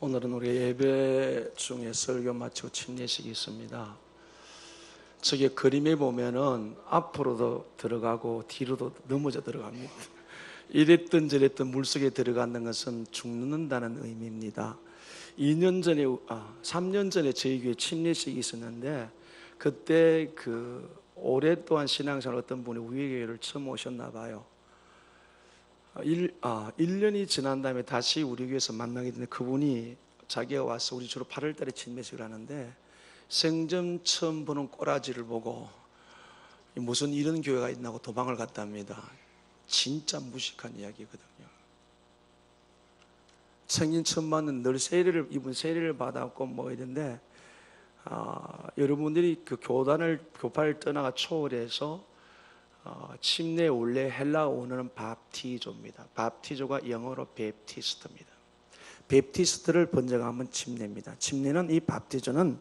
오늘은 우리 예배 중에 설교 마치고 침례식이 있습니다. 저기 그림에 보면은 앞으로도 들어가고 뒤로도 넘어져 들어갑니다. 이랬든 저랬든 물속에 들어가는 것은 죽는다는 의미입니다. 3년 전에 저희 교회 침례식이 있었는데 그때 오랫동안 신앙생활 어떤 분이 우리 교회를 처음 오셨나 봐요. 1년이 지난 다음에 다시 우리 교회에서 만나게 됐는데 그분이 자기가 와서 우리 주로 8월 달에 침례식을 하는데 생전 처음 보는 꼬라지를 보고 무슨 이런 교회가 있나고 도망을 갔답니다. 진짜 무식한 이야기거든요. 생긴 처음 봤는 늘 이분 세례를 받았고 뭐 이런데 여러분들이 그 교파를 떠나가 초월해서 침례 원래 헬라어 원어는 밥티조입니다. 밥티조가 영어로 베프티스트입니다. 베프티스트를 번역하면 침례입니다. 침례는 이 밥티조는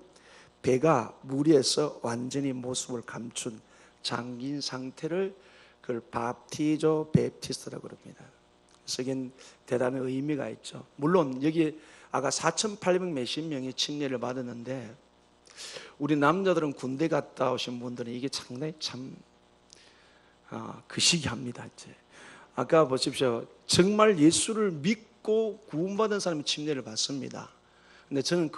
배가 물에서 완전히 모습을 감춘 잠긴 상태를 그걸 밥티조 베프티스트라고 그럽니다. 그래서 이게 대단한 의미가 있죠. 물론 여기 아까 4,800 몇십 명이 침례를 받았는데 우리 남자들은 군대 갔다 오신 분들은 이게 상당히 참 시기합니다. 이제 아까 보십시오. 정말 예수를 믿고 구원받은 사람이 침례를 받습니다. 근데 저는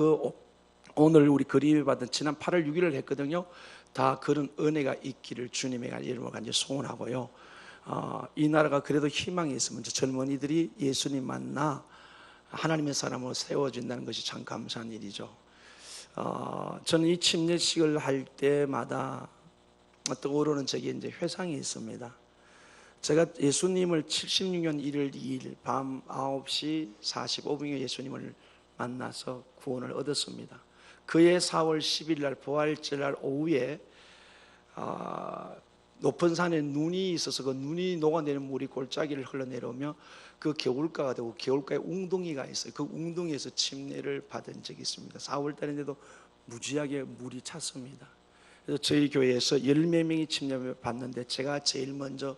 오늘 우리 그리에 받은 지난 8월 6일을 했거든요. 다 그런 은혜가 있기를 주님의 이름으로 간절히 소원하고요. 이 나라가 그래도 희망이 있으면 젊은이들이 예수님 만나 하나님의 사람으로 세워진다는 것이 참 감사한 일이죠. 저는 이 침례식을 할 때마다 떠오르는 저기 이제 회상이 있습니다. 제가 예수님을 76년 1월 2일 밤 9시 45분에 예수님을 만나서 구원을 얻었습니다. 그해 4월 10일 날 부활절 오후에 높은 산에 눈이 있어서 그 눈이 녹아내는 물이 골짜기를 흘러내려오며 그 겨울가가 되고 겨울가에 웅덩이가 있어요. 그 웅덩이에서 침례를 받은 적이 있습니다. 4월 달인데도 무지하게 물이 찼습니다. 그래서 저희 교회에서 10몇 명이 침례를 받는데 제가 제일 먼저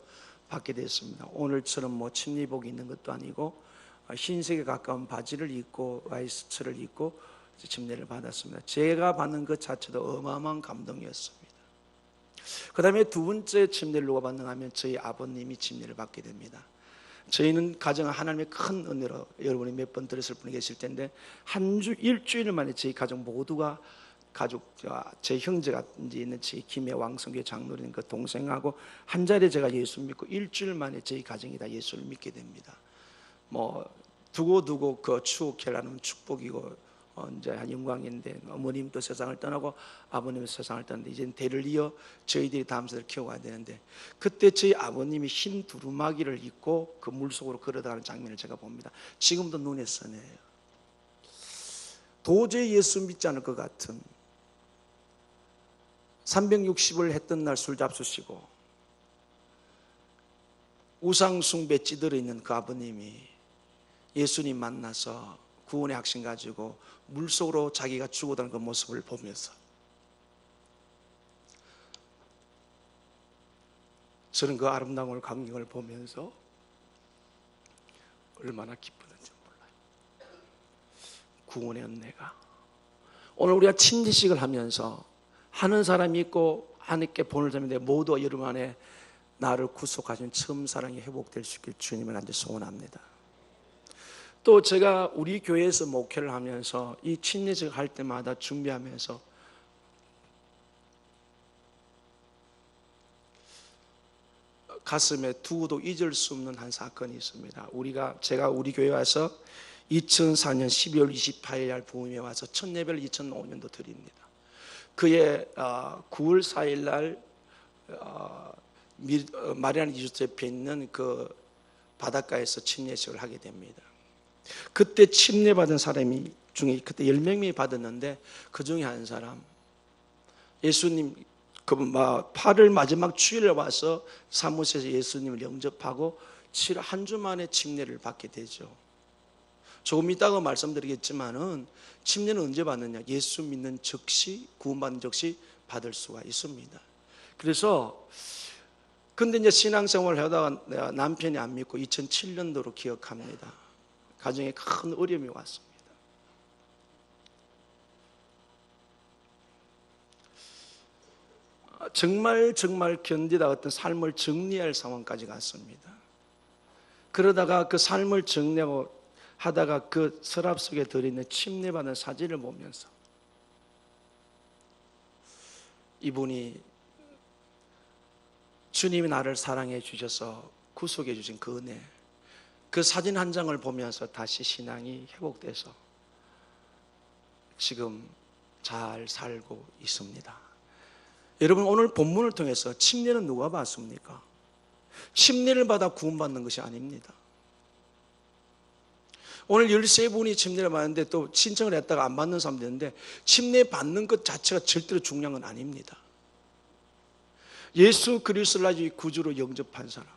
받게 됐습니다. 오늘처럼 뭐 침례복이 있는 것도 아니고 흰색에 가까운 바지를 입고 와이셔츠를 입고 침례를 받았습니다. 제가 받는 것 자체도 어마어마한 감동이었습니다. 그 다음에 두 번째 침례를 누가 받는가 하면 저희 아버님이 침례를 받게 됩니다. 저희는 가정은 하나님의 큰 은혜로 여러분이 몇 번 들었을 분이 계실 텐데 일주일 만에 저희 가족 모두가 제 형제가 이제 있는 제 김해 왕성교회 장로인 그 동생하고 한 자리에 제가 예수 믿고 일주일 만에 저희 가정이 다 예수를 믿게 됩니다. 뭐 두고두고 그 추억해라는 축복이고 이제 한 영광인데 어머님도 세상을 떠나고 아버님도 세상을 떠났는데 이제 대를 이어 저희들이 다음 세대를 키워가야 되는데 그때 저희 아버님이 흰 두루마기를 입고 그 물속으로 걸어가는 장면을 제가 봅니다. 지금도 눈에 선해요. 도저히 예수 믿지 않을 것 같은 360을 했던 날 술 잡수시고 우상 숭배 찌들어 있는 그 아버님이 예수님 만나서 구원의 확신 가지고 물속으로 자기가 죽어가는 그 모습을 보면서 저는 그 아름다운 광경을 보면서 얼마나 기쁘던지 몰라요. 구원의 은혜가 오늘 우리가 침례식을 하면서 하는 사람이 있고 하나님께 본을 잡는데 모두 여러분 안에 나를 구속하신 처음 사랑이 회복될 수 있길 주님을 한테 소원합니다. 또 제가 우리 교회에서 목회를 하면서 이 침례식 할 때마다 준비하면서 가슴에 두고도 잊을 수 없는 한 사건이 있습니다. 제가 우리 교회에 와서 2004년 12월 28일 날 부임에 와서 첫 예배를 2005년도 드립니다. 그해 9월 4일 날 마리아나 리조트 옆에 있는 그 바닷가에서 침례식을 하게 됩니다. 그때 침례받은 사람이 중에 그때 10명이 받았는데 그 중에 한 사람 예수님 8월 마지막 주일에 와서 사무실에서 예수님을 영접하고 한 주 만에 침례를 받게 되죠. 조금 이따가 말씀드리겠지만은 침례는 언제 받느냐? 예수 믿는 즉시 구원받는 즉시 받을 수가 있습니다. 그래서 근데 이제 신앙생활을 하다가 남편이 안 믿고 2007년도로 기억합니다. 가정에 큰 어려움이 왔습니다. 정말 견디다 어떤 삶을 정리할 상황까지 갔습니다. 그러다가 그 삶을 정리하고 하다가 그 서랍 속에 들어있는 침례받은 사진을 보면서 이분이 주님이 나를 사랑해 주셔서 구속해 주신 그 은혜, 그 사진 한 장을 보면서 다시 신앙이 회복돼서 지금 잘 살고 있습니다. 여러분, 오늘 본문을 통해서 침례는 누가 받습니까? 침례를 받아 구원받는 것이 아닙니다. 오늘 13분이 침례를 받는데 또 신청을 했다가 안 받는 사람도 있는데, 침례 받는 것 자체가 절대로 중요한 건 아닙니다. 예수 그리스도를 나의 구주로 영접한 사람,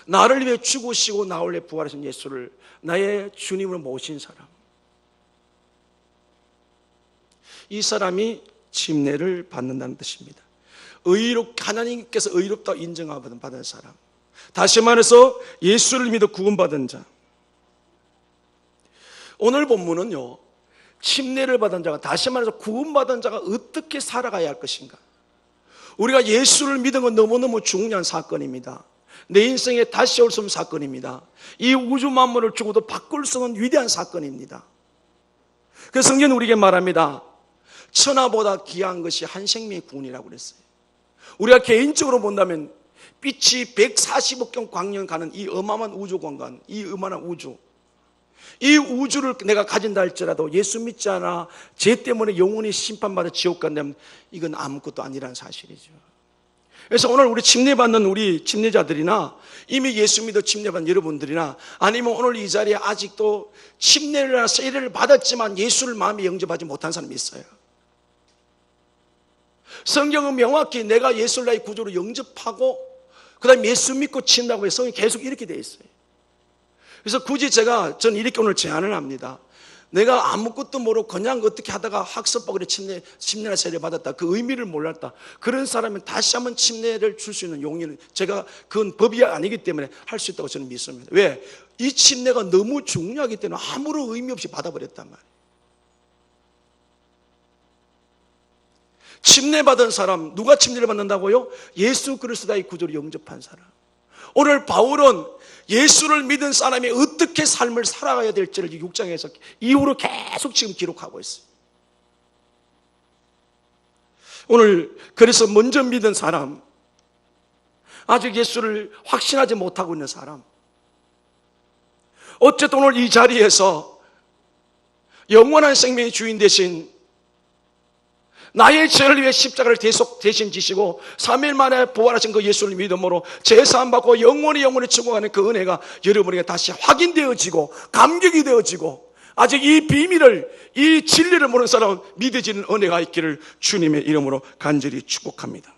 나를 위해 죽으시고 나를 위해 부활하신 예수를 나의 주님으로 모신 사람, 이 사람이 침례를 받는다는 뜻입니다. 하나님께서 의롭다고 인정받은 받은 사람, 다시 말해서 예수를 믿어 구원받은 자. 오늘 본문은요, 침례를 받은 자가, 다시 말해서 구원받은 자가 어떻게 살아가야 할 것인가. 우리가 예수를 믿은 건 너무너무 중요한 사건입니다. 내 인생에 다시 올 수 없는 사건입니다. 이 우주 만물을 죽어도 바꿀 수 없는 위대한 사건입니다. 그래서 성경은 우리에게 말합니다. 천하보다 귀한 것이 한 생명의 구원이라고 그랬어요. 우리가 개인적으로 본다면 빛이 140억 경 광년 가는 이 어마어마한 우주 공간, 이 어마어마한 우주, 이 우주를 내가 가진다 할지라도 예수 믿지 않아 죄 때문에 영원히 심판받아 지옥 간다면 이건 아무것도 아니라는 사실이죠. 그래서 오늘 우리 침례받는 우리 침례자들이나 이미 예수 믿어 침례받은 여러분들이나 아니면 오늘 이 자리에 아직도 침례를 세례를 받았지만 예수를 마음에 영접하지 못한 사람이 있어요. 성경은 명확히 내가 예수를 나의 구주로 영접하고 그 다음에 예수 믿고 친다고 해서 성경이 계속 이렇게 되어 있어요. 그래서 굳이 저는 이렇게 오늘 제안을 합니다. 내가 아무것도 모르고 그냥 어떻게 하다가 학습법으로 침례나 세례를 받았다, 그 의미를 몰랐다, 그런 사람은 다시 한번 침례를 줄 수 있는 용의는, 제가 그건 법이 아니기 때문에 할 수 있다고 저는 믿습니다. 왜? 이 침례가 너무 중요하기 때문에 아무런 의미 없이 받아버렸단 말이에요. 침례받은 사람, 누가 침례를 받는다고요? 예수 그리스도의 구주로 영접한 사람. 오늘 바울은 예수를 믿은 사람이 어떻게 삶을 살아가야 될지를 6장에서 이후로 계속 지금 기록하고 있어요. 오늘 그래서 먼저 믿은 사람, 아직 예수를 확신하지 못하고 있는 사람, 어쨌든 오늘 이 자리에서 영원한 생명의 주인 되신, 나의 죄를 위해 십자가를 대신 지시고 3일 만에 부활하신 그 예수를 믿음으로 제사함 받고 영원히 죽어가는 그 은혜가 여러분에게 다시 확인되어지고 감격이 되어지고, 아직 이 비밀을, 이 진리를 모르는 사람은 믿어지는 은혜가 있기를 주님의 이름으로 간절히 축복합니다.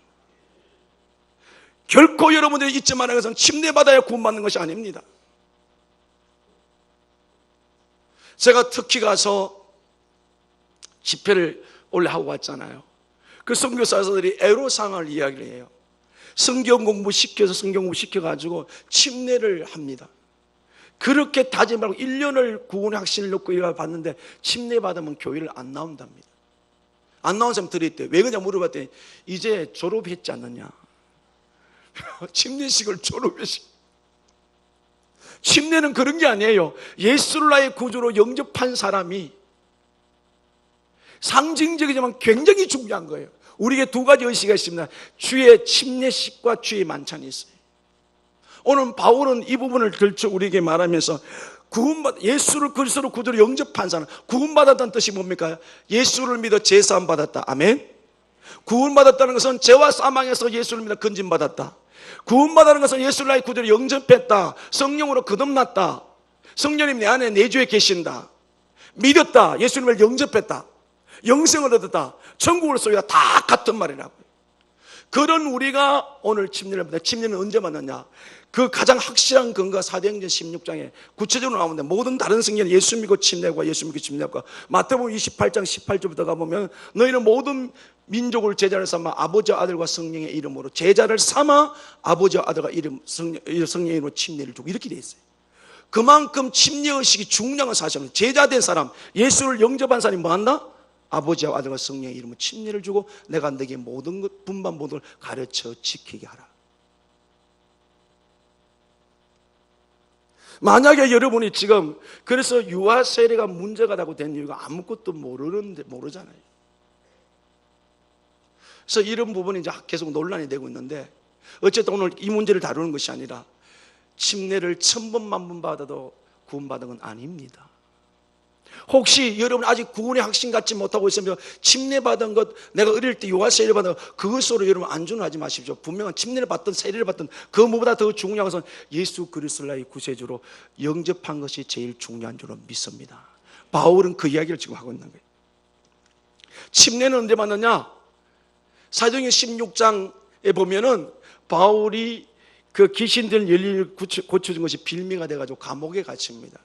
결코 여러분들이 잊지 말아야 할 것은 침례받아야 구원받는 것이 아닙니다. 제가 터키 가서 집회를 원래 하고 왔잖아요. 그 선교사들이 애로사항을 이야기를 해요. 성경 공부 시켜가지고 침례를 합니다. 그렇게 다짐하고 1년을 구원의 확신을 놓고 일을 봤는데 침례 받으면 교회를 안 나온답니다. 안 나온 사람 들었대요. 왜 그러냐 물어봤더니 이제 졸업했지 않느냐. 침례식을 졸업했지. 침례는 그런 게 아니에요. 예수를 나의 구주로 영접한 사람이 상징적이지만 굉장히 중요한 거예요. 우리에게 두 가지 의식이 있습니다. 주의 침례식과 주의 만찬이 있어요. 오늘 바울은 이 부분을 걸쳐 우리에게 말하면서 예수를 그리스도로 구주로 영접한 사람, 구원받았다는 뜻이 뭡니까? 예수를 믿어 제사함 받았다. 아멘. 구원받았다는 것은 죄와 사망에서 예수를 믿어 건진받았다. 구원받았다는 것은 예수를 나의 구주로 영접했다. 성령으로 거듭났다. 성령님 내 안에 내주에 계신다. 믿었다. 예수님을 영접했다. 영생을 얻었다. 천국을 쏘이다. 다 같은 말이라고요. 그런 우리가 오늘 침례를 받는다. 침례는 언제 받느냐? 그 가장 확실한 근거가 사도행전 16장에 구체적으로 나오는데, 모든 다른 성경은 예수 믿고 침례과 예수 믿고 침례과, 마태복음 28장 18절부터 가보면 너희는 모든 민족을 제자를 삼아 아버지와 아들과 성령의 이름으로, 제자를 삼아 아버지와 아들과 성령의 이름으로 침례를 주고, 이렇게 돼 있어요. 그만큼 침례의식이 중요한 사실은, 제자된 사람, 예수를 영접한 사람이 뭐 한다? 아버지와 아들과 성령의 이름으로 침례를 주고 내가 너에게 모든 것 분반 모든 걸 가르쳐 지키게 하라. 만약에 여러분이 지금 그래서 유아 세례가 문제가 되고 된 이유가 아무것도 모르잖아요. 그래서 이런 부분이 이제 계속 논란이 되고 있는데, 어쨌든 오늘 이 문제를 다루는 것이 아니라 침례를 1000번 만번 받아도 구원받은 건 아닙니다. 혹시 여러분 아직 구원의 확신 갖지 못하고 있으면 침례 받은 것, 내가 어릴 때 요한 세례를 받은 것, 그것으로 여러분 안주하지 마십시오. 분명한 침례를 받든 세례를 받든 그 무엇보다 더 중요한 것은 예수 그리스도를 나의 구세주로 영접한 것이 제일 중요한 줄로 믿습니다. 바울은 그 이야기를 지금 하고 있는 거예요. 침례는 언제 받느냐? 사도행전 16장에 보면은 바울이 그 귀신들 열리를 고쳐준 것이 빌미가 돼가지고 감옥에 갇힙니다.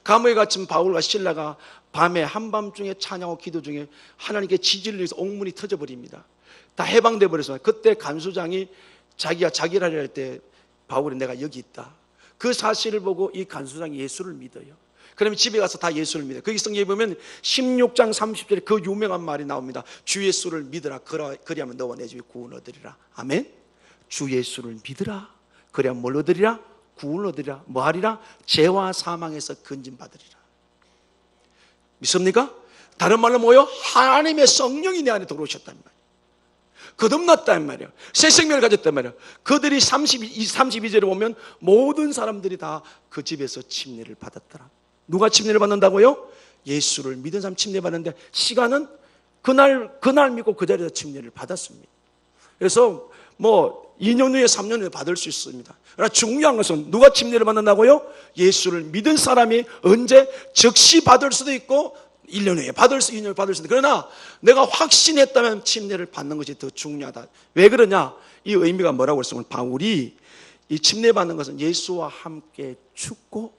감옥에 갇힌 바울과 실라가 밤에 한밤중에 찬양하고 기도 중에 하나님께 지지를 위해서 옥문이 터져버립니다. 다 해방돼 버렸어요. 그때 간수장이 자기가 자기를 하려 할 때 바울이 내가 여기 있다. 그 사실을 보고 이 간수장이 예수를 믿어요. 그러면 집에 가서 다 예수를 믿어요. 거기 성경에 보면 16장 30절에 그 유명한 말이 나옵니다. 주 예수를 믿으라. 그리하면 너와 내 집이 구원 얻으리라. 아멘. 주 예수를 믿으라. 그리하면 뭘 얻으리라? 구원을 얻으리라. 뭐 하리라? 죄와 사망에서 건진받으리라. 믿습니까? 다른 말로 뭐요? 하나님의 성령이 내 안에 들어오셨단 말이에요. 거듭났단 말이에요. 새 생명을 가졌단 말이에요. 그들이 32절에 보면 모든 사람들이 다 그 집에서 침례를 받았더라. 누가 침례를 받는다고요? 예수를 믿은 사람 침례 받는데 시간은 그날 믿고 그 자리에서 침례를 받았습니다. 그래서 뭐 2년 후에 3년 후에 받을 수 있습니다. 그러나 중요한 것은 누가 침례를 받는다고요? 예수를 믿은 사람이 언제 즉시 받을 수도 있고 1년 후에 받을 수, 2년 후에 받을 수도 있고, 그러나 내가 확신했다면 침례를 받는 것이 더 중요하다. 왜 그러냐? 이 의미가 뭐라고 했으면 바울이 이 침례 받는 것은 예수와 함께 죽고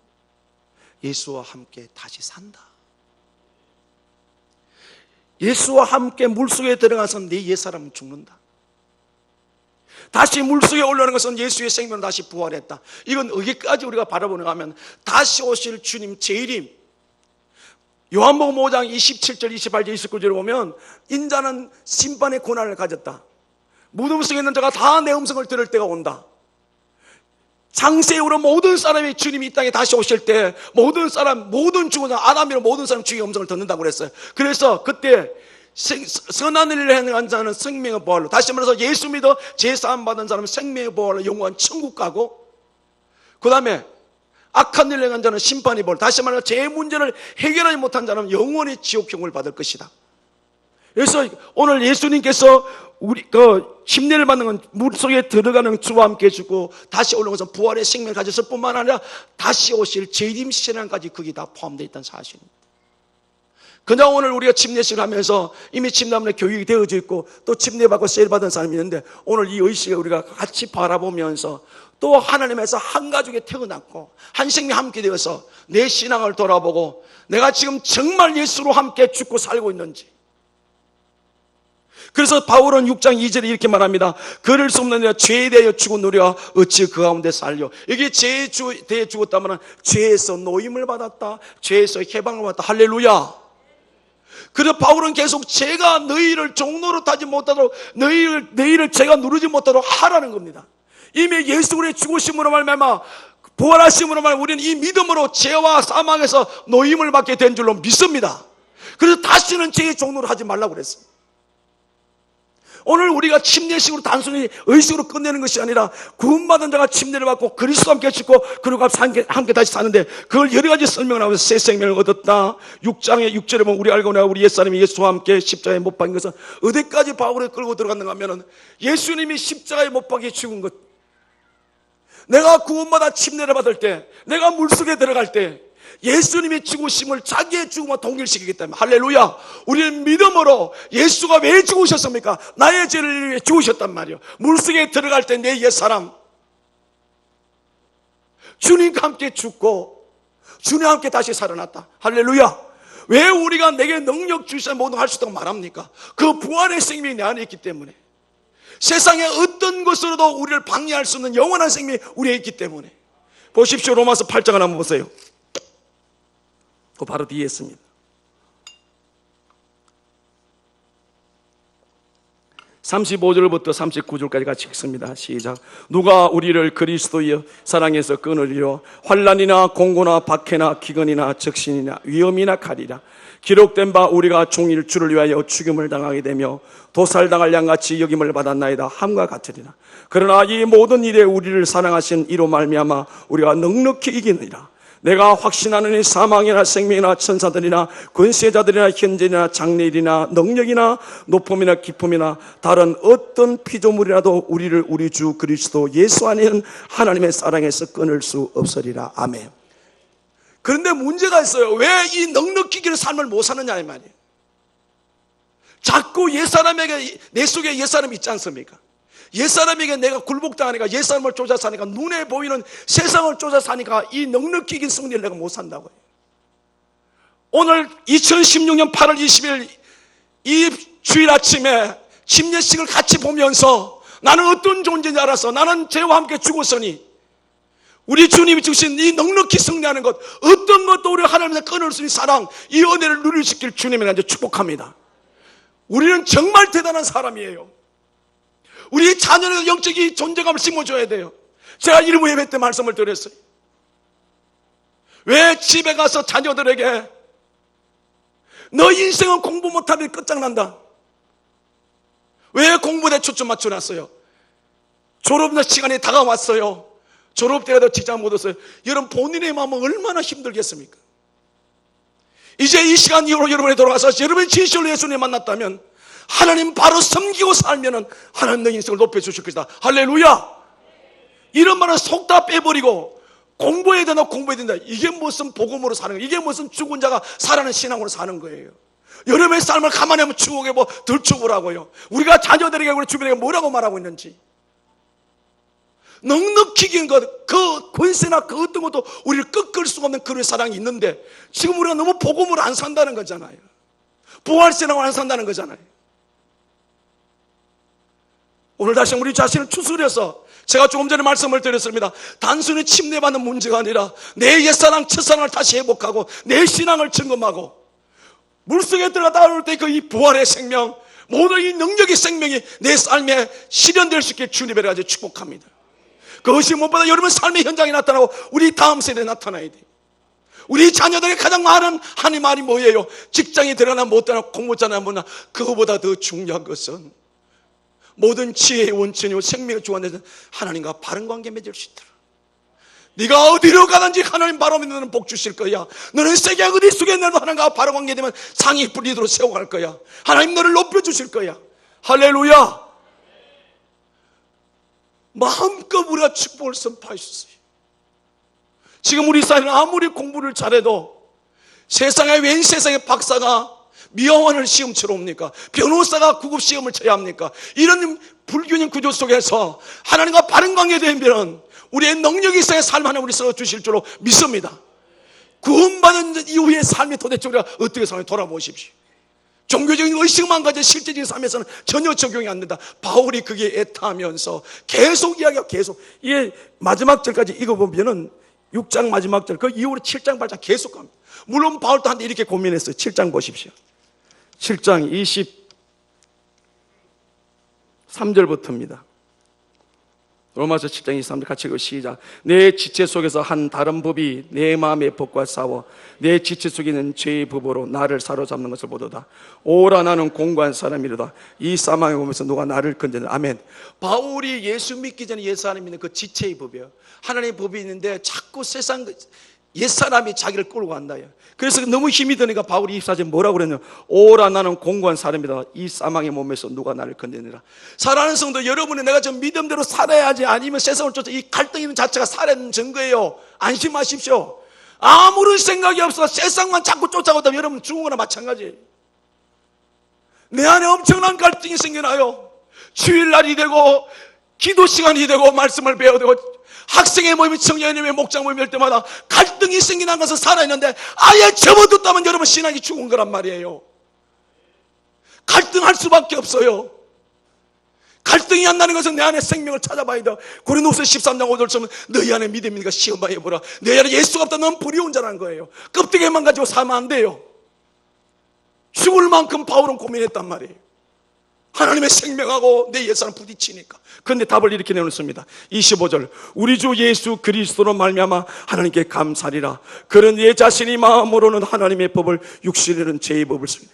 예수와 함께 다시 산다. 예수와 함께 물속에 들어가서 내 옛사람은 죽는다. 다시 물속에 올라오는 것은 예수의 생명으로 다시 부활했다. 이건 어디까지 우리가 바라보는가 하면 다시 오실 주님 재림. 요한복음 5장 27절 28절 29절을 보면 인자는 심판의 고난을 가졌다. 무덤 속에 있는 자가 다 내 음성을 들을 때가 온다. 장세후로 모든 사람이 주님이 이 땅에 다시 오실 때 모든 사람, 모든 죽은 사람, 아담이로 모든 사람 주의 음성을 듣는다고 그랬어요. 그래서 그때 선한 일을 행한 자는 생명의 보활로, 다시 말해서 예수 믿어 제사함 받은 사람은 생명의 보활로 영원한 천국 가고, 그 다음에 악한 일을 행한 자는 심판의 보활, 다시 말해서 제 문제를 해결하지 못한 자는 영원히 지옥형을 받을 것이다. 그래서 오늘 예수님께서 우리 침례를 받는 건 물속에 들어가는 주와 함께 죽고 다시 올라오는 것은 부활의 생명을 가졌을 뿐만 아니라 다시 오실 재림 시간까지 거기 다 포함되어 있다는 사실입니다. 그냥 오늘 우리가 침례식을 하면서 이미 침례하면 교육이 되어져 있고 또 침례받고 세례 받은 사람이 있는데, 오늘 이 의식을 우리가 같이 바라보면서 또 하나님에서 한 가족에 태어났고 한 생명 함께 되어서 내 신앙을 돌아보고 내가 지금 정말 예수로 함께 죽고 살고 있는지. 그래서 바울은 6장 2절에 이렇게 말합니다. 그럴 수 없는 죄에 대하여 죽은 우리가 어찌 그 가운데 살려. 이게 죄에 대해 죽었다면 죄에서 노임을 받았다, 죄에서 해방을 받았다. 할렐루야. 그래서 바울은 계속 제가 너희를 종로로 타지 못하도록 너희를 제가 누르지 못하도록 하라는 겁니다. 이미 예수 그리스도의 죽으심으로 말미암아 부활하심으로 말미암아 우리는 이 믿음으로 죄와 사망에서 노임을 받게 된 줄로 믿습니다. 그래서 다시는 죄의 종로로 하지 말라고 그랬습니다. 오늘 우리가 침례식으로 단순히 의식으로 끝내는 것이 아니라 구원받은 자가 침례를 받고 그리스도와 함께 죽고 그리고 함께 다시 사는데, 그걸 여러 가지 설명을 하면서 새 생명을 얻었다. 6장의 6절에 보면 우리 알고 내가 우리 옛사람이 예수와 함께 십자가에 못 박힌 것은 어디까지 바울을 끌고 들어갔는가 하면은 예수님이 십자가에 못 박혀 죽은 것, 내가 구원받아 침례를 받을 때, 내가 물속에 들어갈 때 예수님의 죽으심을 자기의 죽음과 동일시키기 때문에, 할렐루야. 우리는 믿음으로 예수가 왜 죽으셨습니까? 나의 죄를 위해 죽으셨단 말이에요. 물속에 들어갈 때 내 옛사람 주님과 함께 죽고 주님과 함께 다시 살아났다. 할렐루야. 왜 우리가 내게 능력 주셔야 모든 걸 할 수 있다고 말합니까? 그 부활의 생명이 내 안에 있기 때문에, 세상의 어떤 것으로도 우리를 방해할 수 없는 영원한 생명이 우리에 있기 때문에. 보십시오. 로마서 8장을 한번 보세요. 그 바로 뒤에 있습니다. 35절부터 39절까지 같이 읽습니다. 시작. 누가 우리를 그리스도의 사랑에서 끊으리요? 환난이나 공고나 박해나 기근이나 적신이나 위험이나 칼이라. 기록된 바 우리가 종일 주를 위하여 죽임을 당하게 되며 도살당할 양같이 여김을 받았나이다 함과 같으리라. 그러나 이 모든 일에 우리를 사랑하신 이로 말미암아 우리가 넉넉히 이기느니라. 내가 확신하느니 사망이나 생명이나 천사들이나 권세자들이나 현재나 장래일이나 능력이나 높음이나 깊음이나 다른 어떤 피조물이라도 우리를 우리 주 그리스도 예수 안에는 하나님의 사랑에서 끊을 수 없으리라. 아멘. 그런데 문제가 있어요. 왜 이 넉넉히 이기는 삶을 못 사느냐 이 말이에요. 자꾸 옛사람에게, 내 속에 옛사람이 있지 않습니까? 옛사람에게 내가 굴복당하니까, 옛사람을 쫓아 사니까, 눈에 보이는 세상을 쫓아 사니까 이 넉넉히 이긴 승리를 내가 못 산다고요. 오늘 2016년 8월 20일 이 주일 아침에 침례식을 같이 보면서 나는 어떤 존재인지 알았어. 나는 죄와 함께 죽었으니 우리 주님이 주신 이 넉넉히 승리하는 것, 어떤 것도 우리 하나님께서 끊을 수 있는 사랑, 이 은혜를 누릴 수 있길 주님을 이제 축복합니다. 우리는 정말 대단한 사람이에요. 우리 자녀의 영적인 존재감을 심어줘야 돼요. 제가 일부 예배 때 말씀을 드렸어요. 왜 집에 가서 자녀들에게 너 인생은 공부 못하면 끝장난다. 왜 공부에 초점 맞춰놨어요? 졸업 시간이 다가왔어요. 졸업 때가 직장 못 얻었어요. 여러분 본인의 마음은 얼마나 힘들겠습니까? 이제 이 시간 이후로 여러분이 돌아가서 여러분이 진실로 예수님 만났다면 하나님 바로 섬기고 살면은 하나님 너 인생을 높여주실 것이다. 할렐루야. 이런 말은 속 다 빼버리고 공부해야 된다, 공부해야 된다. 이게 무슨 복음으로 사는 거예요? 이게 무슨 죽은 자가 살아는 신앙으로 사는 거예요? 여러분의 삶을 가만히 한번 추억해 덜 추구라고요. 우리가 자녀들에게 우리 주변에게 뭐라고 말하고 있는지. 넉넉히 이긴 것, 그 권세나 그 어떤 것도 우리를 꺾을 수가 없는 그런 사랑이 있는데 지금 우리가 너무 복음으로 안 산다는 거잖아요. 부활신앙을 안 산다는 거잖아요. 오늘 다시 우리 자신을 추스려서 제가 조금 전에 말씀을 드렸습니다. 단순히 침례받는 문제가 아니라 내 옛사랑, 첫사랑을 다시 회복하고 내 신앙을 점검하고 물속에 들어가 나올 때 그 이 부활의 생명, 모든 이 능력의 생명이 내 삶에 실현될 수 있게 주님의 가지 축복합니다. 그것이 무엇보다 여러분 삶의 현장에 나타나고 우리 다음 세대에 나타나야 돼요. 우리 자녀들의 가장 많은 하나님 말이 뭐예요? 직장에 들어가나 못 들어가나 공부 잘하나 못하나 그거보다 더 중요한 것은 모든 지혜의 원천이고 생명의 주관에서 하나님과 바른 관계 맺을 수 있도록 네가 어디로 가든지 하나님 바로 너는 복 주실 거야. 너는 세계 어디 속에 내도 하나님과 바른 관계 되면 상이 뿌리도록 세워갈 거야. 하나님 너를 높여주실 거야. 할렐루야. 마음껏 우리가 축복을 선포하셨어요. 지금 우리 사회는 아무리 공부를 잘해도 세상에 웬 세상의 박사가 미화원을 시험치러 옵니까? 변호사가 구급 시험을 쳐야 합니까? 이런 불균형 구조 속에서 하나님과 바른 관계되면 우리의 능력이 있어야 삶 하나 우리 써주실 줄로 믿습니다. 구원받은 이후의 삶이 도대체 우리가 어떻게 살아요? 돌아보십시오. 종교적인 의식만 가져 실제적인 삶에서는 전혀 적용이 안 된다. 바울이 그게 애타하면서 계속 이야기하고 계속 이게 마지막 절까지 읽어보면은 6장 마지막 절, 그 이후로 7장 8장 계속 갑니다. 물론 바울도 한데 이렇게 고민했어요. 7장 보십시오. 7장 23절부터입니다. 로마서 7장 23절 같이 읽고 시작. 내 지체 속에서 한 다른 법이 내 마음의 법과 싸워 내 지체 속에 있는 죄의 법으로 나를 사로잡는 것을 보도다. 오라 나는 공고한 사람이로다. 이 사망에 오면서 누가 나를 건져내. 아멘. 바울이 예수 믿기 전에 옛사람이 있는 그 지체의 법이에요. 하나님의 법이 있는데 자꾸 세상 옛사람이 자기를 끌고 간다요. 그래서 너무 힘이 드니까 바울이 24절에 뭐라고 그랬냐면 오라 나는 공고한 사람이다. 이 사망의 몸에서 누가 나를 건져내라. 사랑하는 성도 여러분이 내가 좀 믿음대로 살아야지 아니면 세상을 쫓아 이 갈등 있는 자체가 살아있는 증거예요. 안심하십시오. 아무런 생각이 없어 세상만 자꾸 쫓아가다 여러분 죽은 거나 마찬가지예요. 내 안에 엄청난 갈등이 생겨나요. 주일날이 되고 기도 시간이 되고 말씀을 배워야 되고 학생의 모임이 청년의 목장 모임이 할 때마다 갈등이 생기는 것은 살아있는데 아예 접어뒀다면 여러분 신앙이 죽은 거란 말이에요. 갈등할 수밖에 없어요. 갈등이 안 나는 것은 내 안에 생명을 찾아봐야 돼. 고린도후서 13장 5절처럼 너희 안에 믿음이니까 시험하여 보라. 너희 안에 예수가 없다 넌 불의운 자라는 거예요. 껍데기만 가지고 살면 안 돼요. 죽을 만큼 바울은 고민했단 말이에요. 하나님의 생명하고 내 옛사람 부딪히니까. 그런데 답을 이렇게 내놓습니다. 25절, 우리 주 예수 그리스도로 말미암아 하나님께 감사리라. 그런 내 자신이 마음으로는 하나님의 법을, 육신에는 죄의 법을 쓰니.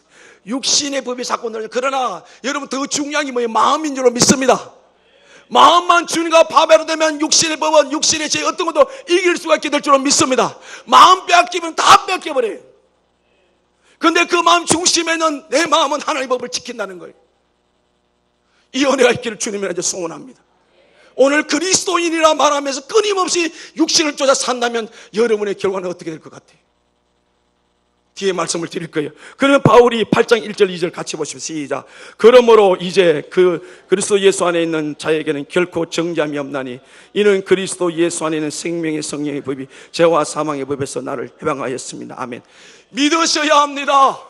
육신의 법이 자꾸 늘어요. 그러나 여러분, 더 중요한 게 뭐예요? 마음인 줄로 믿습니다. 마음만 주님과 바베로 되면 육신의 법은, 육신의 죄 어떤 것도 이길 수가 있게 될 줄로 믿습니다. 마음 빼앗기면 다 뺏겨버려요. 그런데 그 마음 중심에는 내 마음은 하나님의 법을 지킨다는 거예요. 이 은혜가 있기를 주님이라 이제 소원합니다. 오늘 그리스도인이라 말하면서 끊임없이 육신을 쫓아 산다면 여러분의 결과는 어떻게 될 것 같아요? 뒤에 말씀을 드릴 거예요. 그러면 바울이 8장 1절 2절 같이 보시면 시작. 그러므로 이제 그 그리스도 예수 안에 있는 자에게는 결코 정죄함이 없나니 이는 그리스도 예수 안에 있는 생명의 성령의 법이 죄와 사망의 법에서 나를 해방하였습니다. 아멘. 믿으셔야 합니다.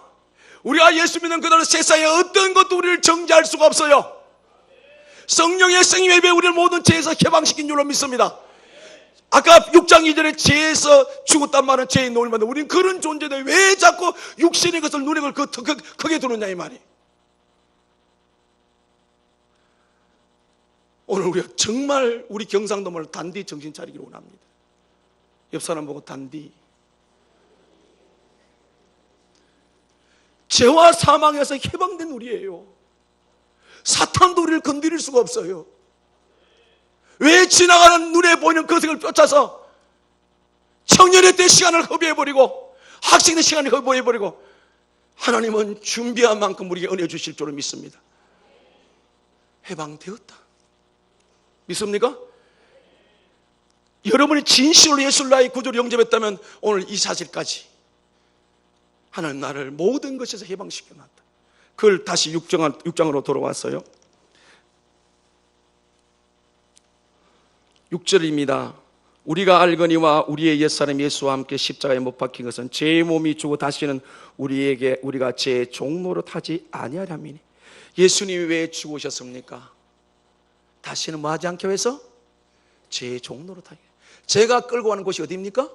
우리가 예수 믿는 그대로 세상에 어떤 것도 우리를 정죄할 수가 없어요. 성령의 생명의 법이 우리를 모든 죄에서 해방시킨 줄로 믿습니다. 아까 6장 2절에 죄에서 죽었단 말은 죄의 노임을 받는다. 우리는 그런 존재인데 왜 자꾸 육신의 것을 눈에 걸고 크게 두느냐 이 말이. 오늘 우리가 정말 우리 경상도말 단디 정신 차리기를 원합니다. 옆 사람 보고 단디. 죄와 사망에서 해방된 우리예요. 사탄도 우리를 건드릴 수가 없어요. 왜 지나가는 눈에 보이는 거색을 쫓아서 청년의 때 시간을 허비해버리고 학생의 시간을 허비해버리고, 하나님은 준비한 만큼 우리에게 은혜 주실 줄을 믿습니다. 해방되었다. 믿습니까? 여러분이 진실로 예수를 나의 구주로 영접했다면 오늘 이 사실까지 하나님 나를 모든 것에서 해방시켜놨다. 그걸 다시 6장으로 돌아왔어요. 6절입니다. 우리가 알거니와 우리의 옛사람 예수와 함께 십자가에 못 박힌 것은 죄의 몸이 주고 다시는 우리가 죄의 종로로 타지 아니하리니. 예수님이 왜 죽으셨습니까? 다시는 뭐 하지 않게 해서? 죄의 종로로 타게. 죄가 끌고 가는 곳이 어디입니까?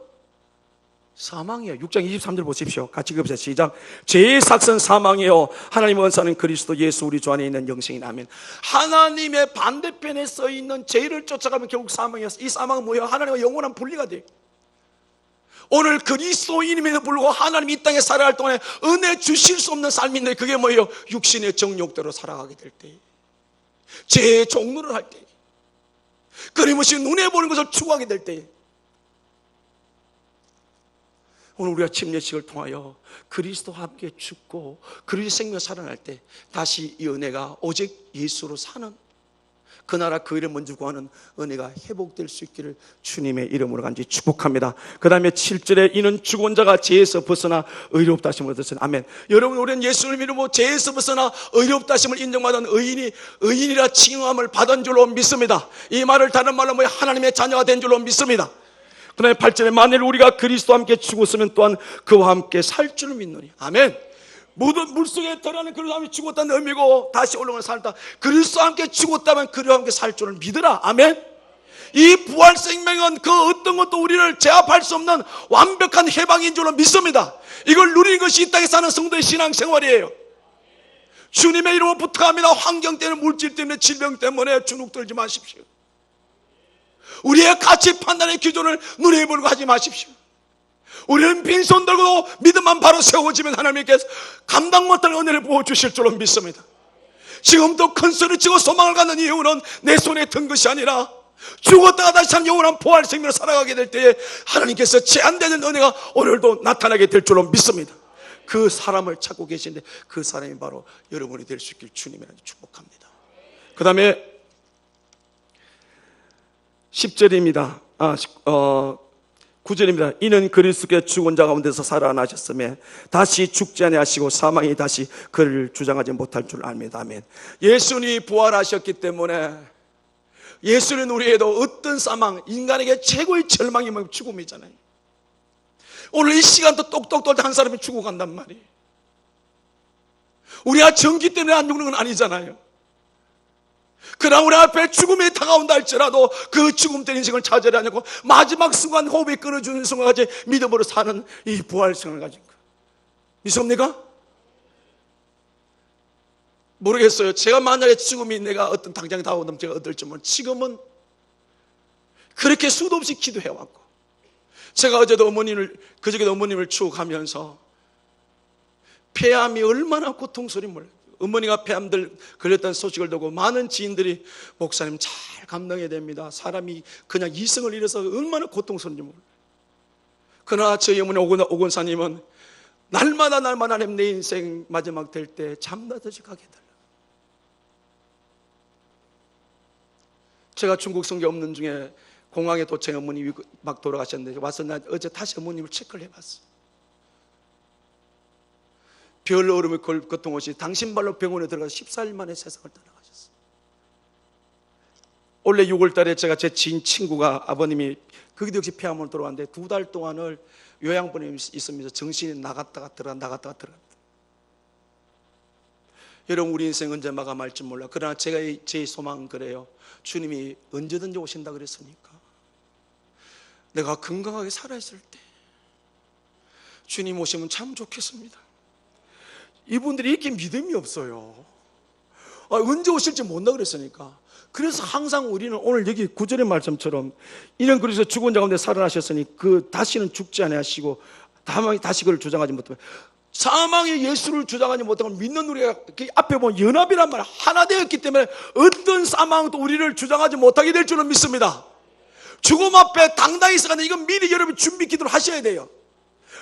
사망이에요. 6장 23절 보십시오. 같이 읽읍시다. 시작. 죄의 삭선 사망이요 하나님의 원사는 그리스도 예수 우리 주 안에 있는 영생이. 아멘. 하나님의 반대편에 서 있는 죄를 쫓아가면 결국 사망이었어요. 이 사망은 뭐예요? 하나님과 영원한 분리가 돼요. 오늘 그리스도인임에도 불구하고 하나님이 이 땅에 살아갈 동안에 은혜 주실 수 없는 삶인데 그게 뭐예요? 육신의 정욕대로 살아가게 될 때, 죄의 종로를 할 때, 끊임없이 눈에 보는 것을 추구하게 될 때, 오늘 우리가 침례식을 통하여 그리스도와 함께 죽고 그리스도 생명 살아날 때 다시 이 은혜가 오직 예수로 사는 그 나라 그 이름 먼저 구하는 은혜가 회복될 수 있기를 주님의 이름으로 간절히 축복합니다. 그 다음에 7절에 이는 죽은 자가 죄에서 벗어나 의롭다 하심을 얻었으니. 아멘. 여러분, 우리는 예수를 믿고 죄에서 벗어나 의롭다 하심을 인정받은 의인이라 칭함을 받은 줄로 믿습니다. 이 말을 다른 말로 뭐야? 하나님의 자녀가 된 줄로 믿습니다. 그 다음에 8절에 만일 우리가 그리스도와 함께 죽었으면 또한 그와 함께 살 줄을 믿노니. 아멘. 모든 물속에 들어가는 그리스도와 함께 죽었다는 의미고 다시 올라오는 살다. 그리스도와 함께 죽었다면 그리스도와 함께 살 줄을 믿으라. 아멘. 이 부활 생명은 그 어떤 것도 우리를 제압할 수 없는 완벽한 해방인 줄로 믿습니다. 이걸 누리는 것이 이 땅에 사는 성도의 신앙생활이에요. 주님의 이름으로 부탁합니다. 환경 때문에, 물질 때문에, 질병 때문에 주눅 들지 마십시오. 우리의 가치 판단의 기준을 눈에 보려고 하지 마십시오. 우리는 빈손 들고도 믿음만 바로 세워지면 하나님께서 감당 못할 은혜를 부어주실 줄로 믿습니다. 지금도 큰 소리치고 소망을 갖는 이유는 내 손에 든 것이 아니라 죽었다가 다시 참 영원한 부활 생명을 살아가게 될 때에 하나님께서 제한되는 은혜가 오늘도 나타나게 될 줄로 믿습니다. 그 사람을 찾고 계신데 그 사람이 바로 여러분이 될 수 있길 주님이라 축복합니다. 그 다음에 10절입니다. 9절입니다. 이는 그리스도께 죽은 자 가운데서 살아나셨으며 다시 죽지 아니하시고 사망이 다시 그를 주장하지 못할 줄 압니다. 아멘. 예수님이 부활하셨기 때문에 예수는 우리에도 어떤 사망, 인간에게 최고의 절망이 뭐 죽음이잖아요. 오늘 이 시간도 똑똑 떨다 한 사람이 죽어간단 말이에요. 우리가 전기 때문에 안 죽는 건 아니잖아요. 그러나 우리 앞에 죽음이 다가온다 할지라도 그 죽음된 인생을 찾으려 하냐고 마지막 순간 호흡이 끊어주는 순간까지 믿음으로 사는 이 부활성을 가진 거 믿습니까? 모르겠어요. 제가 만약에 지금이 내가 어떤 당장 다가오면 제가 어떨지 모르지만 지금은 그렇게 수도 없이 기도해왔고, 제가 그저께도 어머님을 추억하면서 폐암이 얼마나 고통스러운 몰라요. 어머니가 폐암들 걸렸다는 소식을 듣고 많은 지인들이 목사님 잘 감당해야 됩니다. 사람이 그냥 이성을 잃어서 얼마나 고통스러운지 몰라요. 그러나 저희 어머니 오건사님은 날마다 하나님 내 인생 마지막 될 때 잠나듯이 가게 해달라. 제가 중국 성교 없는 중에 공항에 도착해 어머님이 막 돌아가셨는데 와서 나 어제 다시 어머님을 체크를 해봤어. 별 얼음의 고통 없이 당신 발로 병원에 들어가서 14일 만에 세상을 떠나가셨어. 올해 6월 달에 제가 제 지인 친구가 아버님이 거기도 역시 폐암으로 돌아왔는데 2달 동안을 요양본에 있으면서 정신이 나갔다가 들어갔다. 여러분, 우리 인생 언제 마감할지 몰라. 그러나 제 소망은 그래요. 주님이 언제든지 오신다 그랬으니까 내가 건강하게 살아있을 때 주님 오시면 참 좋겠습니다. 이분들이 이렇게 믿음이 없어요. 언제 오실지 모른다 그랬으니까. 그래서 항상 우리는 오늘 여기 구절의 말씀처럼 이는 그래서 죽은 자 가운데 살아나셨으니 다시는 죽지 아니하시고 다시 그를 주장하지 못하면, 사망의 예수를 주장하지 못하고 믿는 우리가 그 앞에 보면 연합이란 말 하나 되었기 때문에 어떤 사망도 우리를 주장하지 못하게 될 줄은 믿습니다. 죽음 앞에 당당히 서가는 이건 미리 여러분 준비 기도를 하셔야 돼요.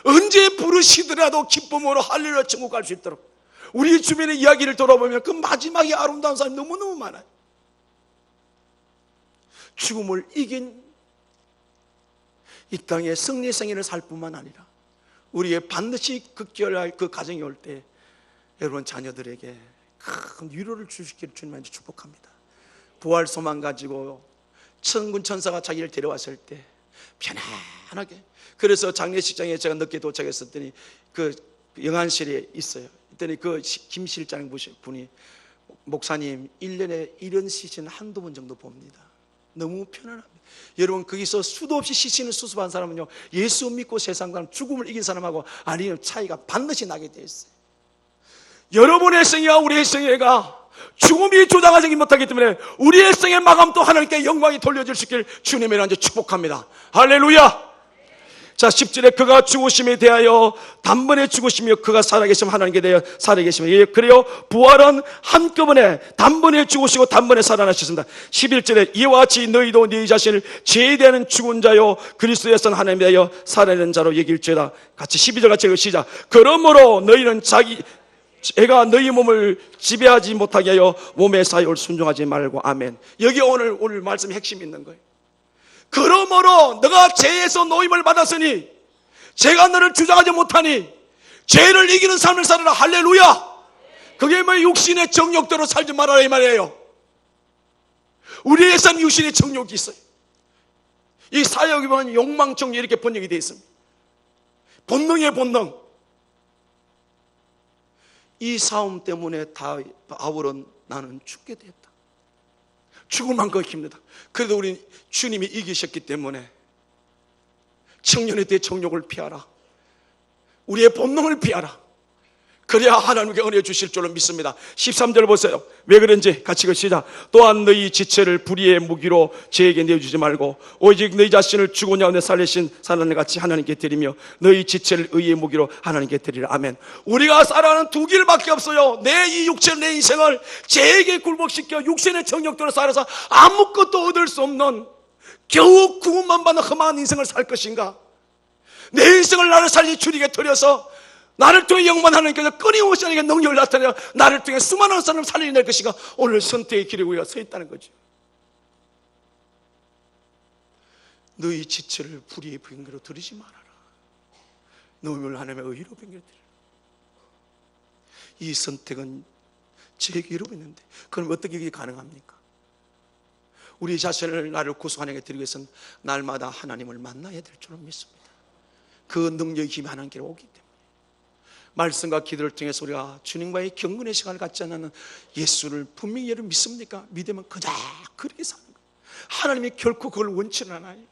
언제 부르시더라도 기쁨으로 할렐루야 천국 갈 수 있도록. 우리 주변의 이야기를 돌아보면 그 마지막에 아름다운 사람이 너무너무 많아요. 죽음을 이긴 이 땅의 승리 생애를 살 뿐만 아니라 우리의 반드시 극결할 그 가정이 올 때 여러분 자녀들에게 큰 위로를 주시기를 주님한테 축복합니다. 부활 소망 가지고 천군 천사가 자기를 데려왔을 때 편안하게. 그래서 장례식장에 제가 늦게 도착했었더니 그 영안실에 있어요. 그랬더니 그 김 실장 분이 목사님 1년에 이런 시신 한두 번 정도 봅니다. 너무 편안합니다. 여러분, 거기서 수도 없이 시신을 수습한 사람은요, 예수 믿고 세상과 죽음을 이긴 사람하고 아니면 차이가 반드시 나게 되어 있어요. 여러분의 생애와 우리의 생애가 죽음이 조장하지 못하기 때문에 우리의 생애 마감도 하나님께 영광이 돌려질 수 있길 주님의 이름으로 축복합니다. 할렐루야. 자, 10절에 그가 죽으심에 대하여 단번에 죽으시며 그가 살아계시면 하나님께 대하여 살아계시며, 예, 그래요. 부활은 한꺼번에 단번에 죽으시고 단번에 살아나셨습니다. 11절에 이와 같이 너희도 너희 자신을 죄에 대한 죽은 자요 그리스도에서는 하나님에 대하여 살아있는 자로 여길지어다. 같이 12절 같이 시작. 그러므로 너희는 애가 너희 몸을 지배하지 못하게 하여 몸의 사욕을 순종하지 말고. 아멘. 여기 오늘 말씀의 핵심이 있는 거예요. 그러므로 너가 죄에서 노임을 받았으니 죄가 너를 주장하지 못하니 죄를 이기는 삶을 살아라. 할렐루야. 그게 뭐 육신의 정욕대로 살지 말아라 이 말이에요. 우리의 삶 육신의 정욕이 있어요. 이 사역이 보면 욕망 정욕 이렇게 번역이 되어 있습니다. 본능의 본능. 이 싸움 때문에 바울은 나는 죽게 되었다. 죽을 만큼 힘들다. 그래도 우리 주님이 이기셨기 때문에 청년의 대정욕을 피하라. 우리의 본능을 피하라. 그래야 하나님께 은혜 주실 줄로 믿습니다. 13절 보세요. 왜 그런지 같이 시작. 또한 너희 지체를 불의의 무기로 죄에게 내어주지 말고 오직 너희 자신을 죽은 자가운데 살리신 사람을 같이 하나님께 드리며 너희 지체를 의의 무기로 하나님께 드리라. 아멘. 우리가 살아가는 두 길밖에 없어요. 내 이 육체 내 인생을 죄에게 굴복시켜 육신의 정욕대로 살아서 아무것도 얻을 수 없는 겨우 구원만 받는 험한 인생을 살 것인가, 내 인생을 나를 살리 주님께 드려서 나를 통해 영만 하나님께서 끊임없이 하나님께 능력을 나타내어 나를 통해 수많은 사람을 살려낼 것인가. 오늘 선택의 길에 우리가 서 있다는 거죠. 너희 지체를 불의의 병기로 들이지 말아라. 너희를 하나님의 의로 병기로 들이라. 이 선택은 제게 이루고 있는데 그럼 어떻게 이게 가능합니까? 우리 자신을 나를 구속하는 게 드리기 위해서는 날마다 하나님을 만나야 될 줄은 믿습니다. 그 능력의 힘이 하나님께 오기 때문에 말씀과 기도를 통해서 우리가 주님과의 경건의 시간을 갖지 않는 예수를 분명히 여러분 믿습니까? 믿으면 그냥 그렇게 사는 거예요. 하나님이 결코 그걸 원치는 않아요.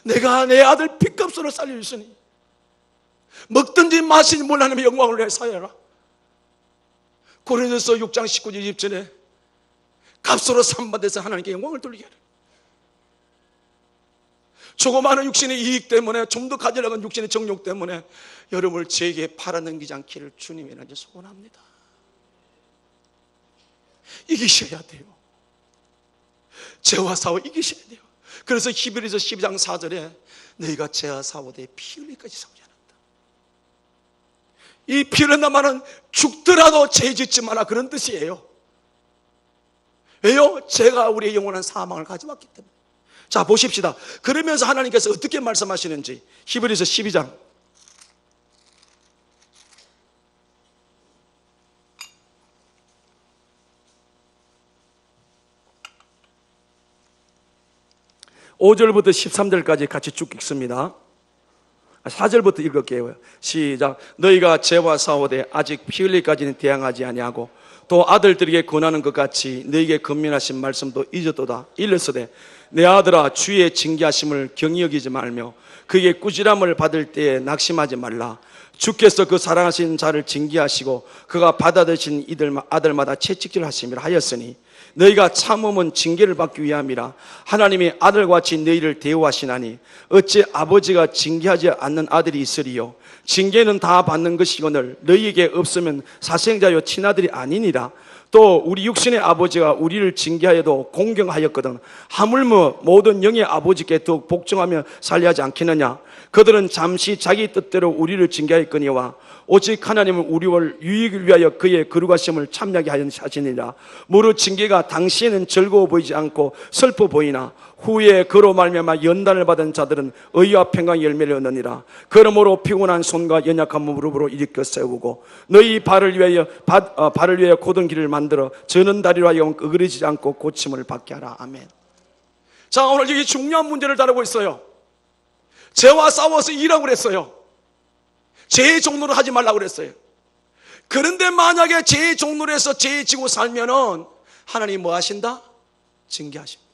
내가 내 아들 핏값으로 살려주시니 먹든지 마시든지 몰라 하나님의 영광을 위해 살려라. 고린도서 6장 19절 20절에 값으로 삼받아서 하나님께 영광을 돌리게 하라. 조그마한 육신의 이익 때문에, 좀 더 가지려는 육신의 정욕 때문에 여러분을 죄에게 팔아넘기지 않기를 주님이 이제 소원합니다. 이기셔야 돼요. 죄와 사오 이기셔야 돼요. 그래서 히브리서 12장 4절에 너희가 죄와 사오되 피 흘리기까지 싸우지 않았다. 이 피 흘린다 말은 죽더라도 죄 짓지 마라, 그런 뜻이에요. 왜요? 죄가 우리의 영원한 사망을 가져왔기 때문에. 자, 보십시다. 그러면서 하나님께서 어떻게 말씀하시는지 히브리서 12장 5절부터 13절까지 같이 쭉 읽습니다. 4절부터 읽을게요. 시작. 너희가 죄와 싸우되 아직 피 흘리기까지는 대항하지 아니하고 또 아들들에게 권하는 것 같이 너희에게 권면하신 말씀도 잊었도다. 일렀으되 내 아들아, 주의 징계하심을 경히 여기지 말며 그에게 꾸지람을 받을 때에 낙심하지 말라. 주께서 그 사랑하신 자를 징계하시고 그가 받아들이신 아들마다 채찍질 하심이라 하였으니 너희가 참음은 징계를 받기 위함이라. 하나님이 아들같이 너희를 대우하시나니 어찌 아버지가 징계하지 않는 아들이 있으리요. 징계는 다 받는 것이거늘 너희에게 없으면 사생자요 친아들이 아니니라. 또 우리 육신의 아버지가 우리를 징계하여도 공경하였거든 하물며 모든 영의 아버지께 더욱 복종하며 살려하지 않겠느냐. 그들은 잠시 자기 뜻대로 우리를 징계하였거니와 오직 하나님은 우리를 유익을 위하여 그의 거룩하심을 참여하게 하시니라. 무릇 징계가 당시에는 즐거워 보이지 않고 슬퍼 보이나 후에 그로 말미암아 연단을 받은 자들은 의와 평강의 열매를 얻느니라. 그러므로 피곤한 손과 연약한 무릎으로 일으켜 세우고 너희 발을 위하여 곧은 길을 만들어 저는 다리로 하여 어그러지지 않고 고침을 받게 하라. 아멘. 자, 오늘 여기 중요한 문제를 다루고 있어요. 죄와 싸워서 일하고 그랬어요. 죄의 종로를 하지 말라고 그랬어요. 그런데 만약에 죄의 종로를 해서 죄 지고 살면은 하나님이 뭐 하신다? 징계하십니다.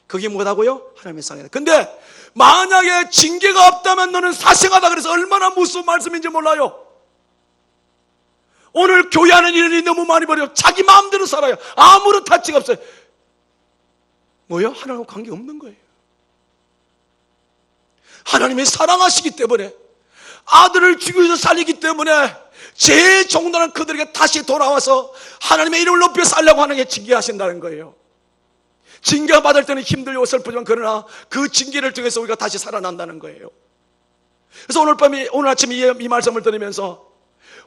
그게 뭐라고요? 하나님의 상이다. 근데 만약에 징계가 없다면 너는 사생하다 그래서 얼마나 무서운 말씀인지 몰라요. 오늘 교회하는 일이 너무 많이 벌어요. 자기 마음대로 살아요. 아무런 타치가 없어요. 뭐요? 하나님과 관계 없는 거예요. 하나님이 사랑하시기 때문에 아들을 죽여서 살리기 때문에 죄의 종로는 그들에게 다시 돌아와서 하나님의 이름을 높여 살려고 하는 게 징계하신다는 거예요. 징계 받을 때는 힘들고 슬프지만 그러나 그 징계를 통해서 우리가 다시 살아난다는 거예요. 그래서 오늘 아침 이 말씀을 들으면서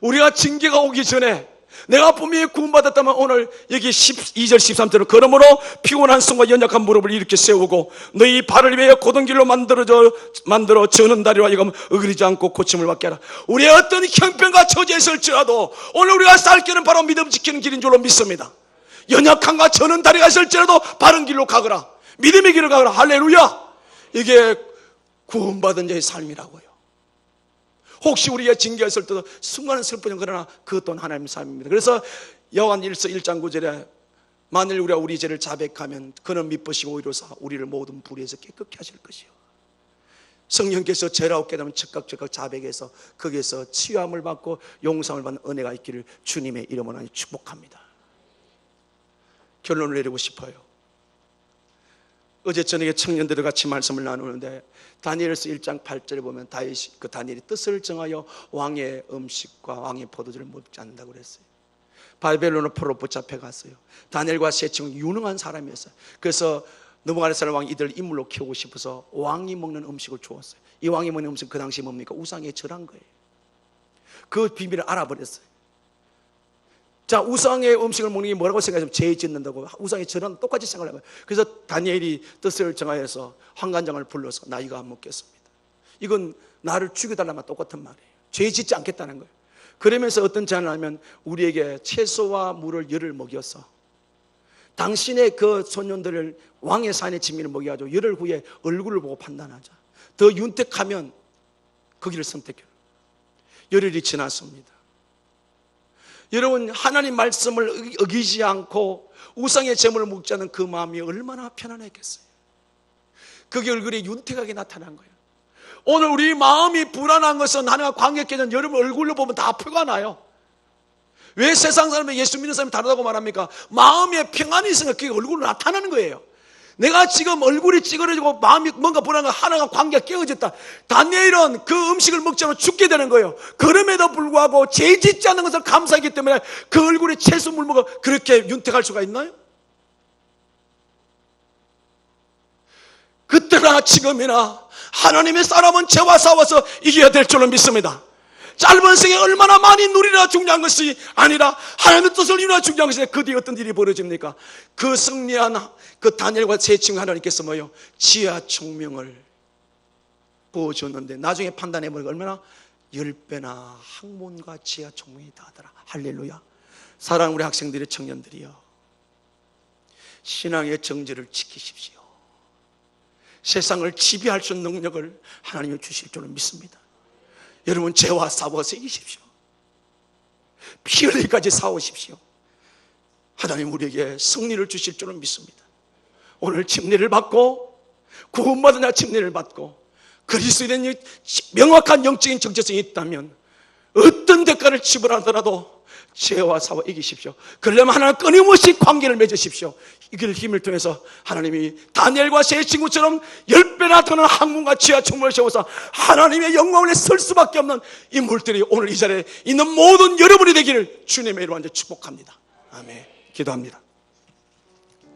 우리가 징계가 오기 전에 내가 분명히 구원받았다면 오늘 여기 12절 13절은 그러므로 피곤한 손과 연약한 무릎을 이렇게 세우고 너희 발을 위하여 곧은 길로 만들어 저는 다리로 하여금 어그리지 않고 고침을 받게 하라. 우리의 어떤 형편과 처지에 있을지라도 오늘 우리가 살 길은 바로 믿음 지키는 길인 줄로 믿습니다. 연약함과 저는 다리가 있을지라도 바른 길로 가거라. 믿음의 길을 가거라. 할렐루야. 이게 구원받은 자의 삶이라고요. 혹시 우리가 징계했을 때도 순간은 슬프냐 그러나 그것 또한 하나님의 삶입니다. 그래서 요한 1서 1장 9절에 만일 우리가 우리 죄를 자백하면 그는 미쁘시고 의로사 우리를 모든 불의에서 깨끗게 하실 것이요. 성령께서 죄라고 깨달으면 즉각 자백해서 거기에서 치유함을 받고 용서함을 받는 은혜가 있기를 주님의 이름으로 축복합니다. 결론을 내리고 싶어요. 어제 저녁에 청년들과 같이 말씀을 나누는데 다니엘서 1장 8절에 보면 다니엘이 뜻을 정하여 왕의 음식과 왕의 포도주를 먹지 않는다고 그랬어요. 바벨론의 포로 붙잡혀 갔어요. 다니엘과 세 친구는 유능한 사람이었어요. 그래서 느부갓네살 왕이 이들을 인물로 키우고 싶어서 왕이 먹는 음식을 주었어요. 이 왕이 먹는 음식은 그 당시 뭡니까? 우상에 절한 거예요. 그 비밀을 알아버렸어요. 자, 우상의 음식을 먹는 게 뭐라고 생각하시면 죄 짓는다고 우상의 절한 똑같이 생각을 해요. 그래서 다니엘이 뜻을 정하여서 환관장을 불러서 나 이거 안 먹겠습니다. 이건 나를 죽여달라면 똑같은 말이에요. 죄 짓지 않겠다는 거예요. 그러면서 어떤 제안을 하면 우리에게 채소와 물을 열을 먹여서 당신의 그 소년들을 왕의 산의 진미를 먹여가지고 열흘 후에 얼굴을 보고 판단하자. 더 윤택하면 거기를 선택해요. 열흘이 지났습니다. 여러분, 하나님 말씀을 어기지 않고 우상의 재물을 먹지 않은 그 마음이 얼마나 편안했겠어요. 그게 얼굴에 윤택하게 나타난 거예요. 오늘 우리 마음이 불안한 것은 하나님과 관계 깨진 여러분 얼굴로 보면 다 표가 나요. 왜 세상 사람이 예수 믿는 사람이 다르다고 말합니까? 마음에 평안이 있으니까 그게 얼굴로 나타나는 거예요. 내가 지금 얼굴이 찌그러지고 마음이 뭔가 불안한 하나가 관계가 깨어졌다. 다니엘은 그 음식을 먹지 않으면 죽게 되는 거예요. 그럼에도 불구하고 죄 짓지 않는 것을 감사하기 때문에 그 얼굴에 채소 물 먹어 그렇게 윤택할 수가 있나요? 그때나 지금이나 하나님의 사람은 죄와 싸워서 이겨야 될 줄로 믿습니다. 짧은 생에 얼마나 많이 누리라 중요한 것이 아니라 하나님의 뜻을 이루라 중요한 것이 그 뒤에 어떤 일이 벌어집니까? 그 승리한 그 다니엘과 세 친구 하나님께서 뭐요? 지혜와 총명을 부어줬는데 나중에 판단해보니까 얼마나 10배나 학문과 지혜와 총명이 다하더라. 할렐루야. 사랑하는 우리 학생들의 청년들이요, 신앙의 정죄를 지키십시오. 세상을 지배할 수 있는 능력을 하나님이 주실 줄은 믿습니다. 여러분, 죄와 싸워서 이기십시오. 피 흘리기까지 싸우십시오. 하나님 우리에게 승리를 주실 줄은 믿습니다. 오늘 침례를 받고 구원받은 자 침례를 받고 그리스도에 대한 명확한 영적인 정체성이 있다면 어떤 대가를 지불하더라도 죄와 싸워 이기십시오. 그러려면 하나님 끊임없이 관계를 맺으십시오. 이길 힘을 통해서 하나님이 다니엘과 세 친구처럼 10배나 더는 학문과 지혜와 총명을 세워서 하나님의 영광을 설 수밖에 없는 인물들이 오늘 이 자리에 있는 모든 여러분이 되기를 주님의 이름으로 축복합니다. 아멘. 기도합니다.